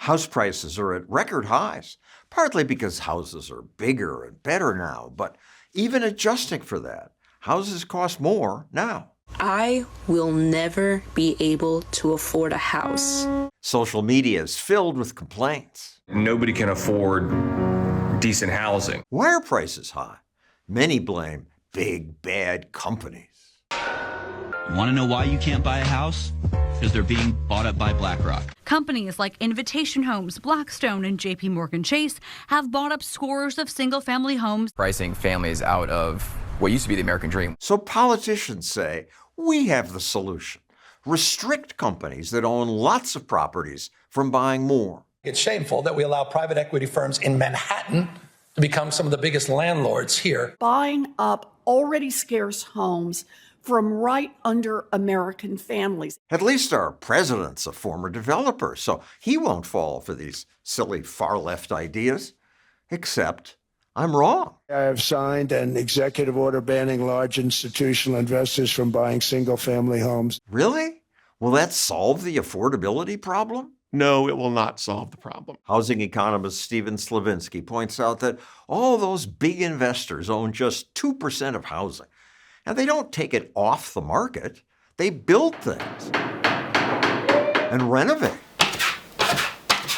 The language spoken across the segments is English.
House prices are at record highs, partly because houses are bigger and better now, but even adjusting for that, houses cost more now. I will never be able to afford a house. Social media is filled with complaints. Nobody can afford decent housing. Why are prices high? Many blame big, bad companies. Want to know why you can't buy a house? Because they're being bought up by BlackRock. Companies like Invitation Homes, Blackstone, and J.P. Morgan Chase have bought up scores of single-family homes, pricing families out of what used to be the American dream. So politicians say, we have the solution. Restrict companies that own lots of properties from buying more. It's shameful that we allow private equity firms in Manhattan to become some of the biggest landlords here. Buying up already scarce homes from right under American families. At least our president's a former developer, so he won't fall for these silly far-left ideas. Except, I'm wrong. I have signed an executive order banning large institutional investors from buying single-family homes. Really? Will that solve the affordability problem? No, it will not solve the problem. Housing economist Stephen Slivinski points out that all those big investors own just 2% of housing. And they don't take it off the market. They build things and renovate.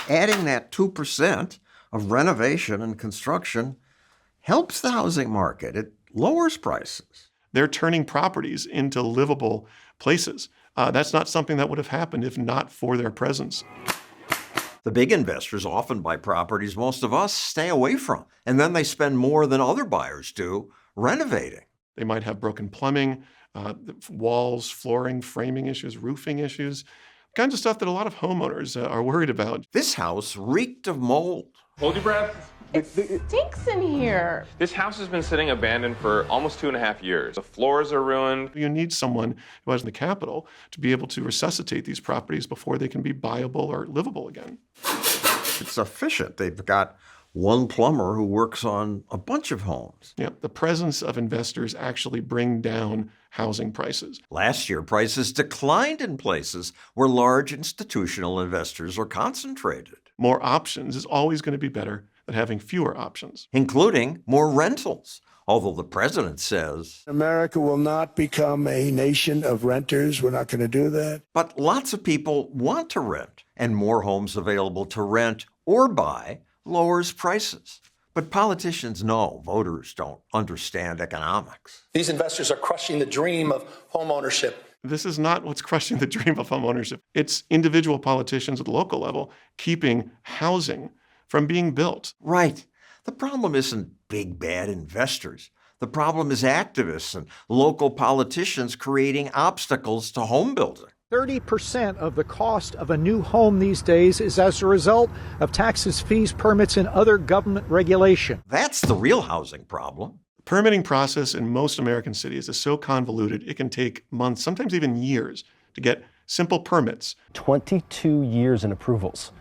Adding that 2% of renovation and construction helps the housing market. It lowers prices. They're turning properties into livable places. That's not something that would have happened if not for their presence. The big investors often buy properties most of us stay away from, and then they spend more than other buyers do renovating. They might have broken plumbing, walls, flooring, framing issues, roofing issues, kinds of stuff that a lot of homeowners are worried about. This house reeked of mold. Hold your breath. It stinks in here. This house has been sitting abandoned for almost 2.5 years. The floors are ruined. You need someone who has the capital to be able to resuscitate these properties before they can be buyable or livable again. It's efficient. They've got one plumber who works on a bunch of homes. Yeah, the presence of investors actually bring down housing prices. Last year, prices declined in places where large institutional investors are concentrated. More options is always going to be better than having fewer options. Including more rentals. Although the president says America will not become a nation of renters. We're not going to do that. But lots of people want to rent, and more homes available to rent or buy lowers prices. But politicians know voters don't understand economics. These investors are crushing the dream of homeownership. This is not what's crushing the dream of homeownership. It's individual politicians at the local level keeping housing from being built. Right. The problem isn't big, bad investors. The problem is activists and local politicians creating obstacles to home building. 30% of the cost of a new home these days is as a result of taxes, fees, permits, and other government regulation. That's the real housing problem. The permitting process in most American cities is so convoluted, it can take months, sometimes even years, to get simple permits. 22 years in approvals.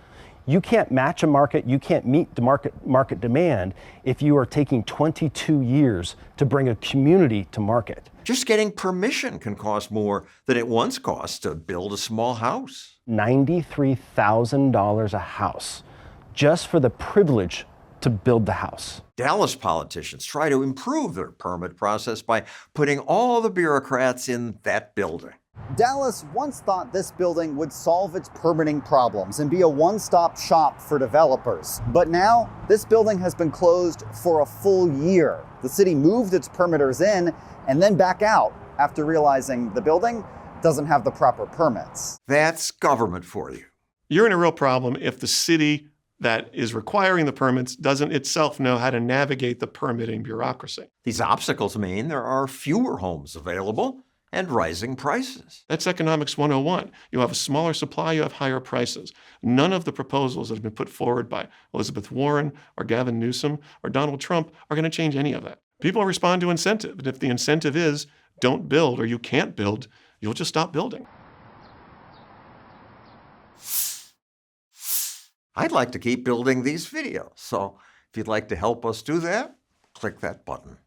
You can't match a market, you can't meet the market demand if you are taking 22 years to bring a community to market. Just getting permission can cost more than it once cost to build a small house. $93,000 a house, just for the privilege to build the house. Dallas politicians try to improve their permit process by putting all the bureaucrats in that building. Dallas once thought this building would solve its permitting problems and be a one-stop shop for developers. But now, this building has been closed for a full year. The city moved its permitters in and then back out after realizing the building doesn't have the proper permits. That's government for you. You're in a real problem if the city that is requiring the permits doesn't itself know how to navigate the permitting bureaucracy. These obstacles mean there are fewer homes available and rising prices. That's economics 101. You have a smaller supply, you have higher prices. None of the proposals that have been put forward by Elizabeth Warren or Gavin Newsom or Donald Trump are going to change any of that. People respond to incentive, and if the incentive is don't build or you can't build, you'll just stop building. I'd like to keep building these videos, so if you'd like to help us do that, click that button.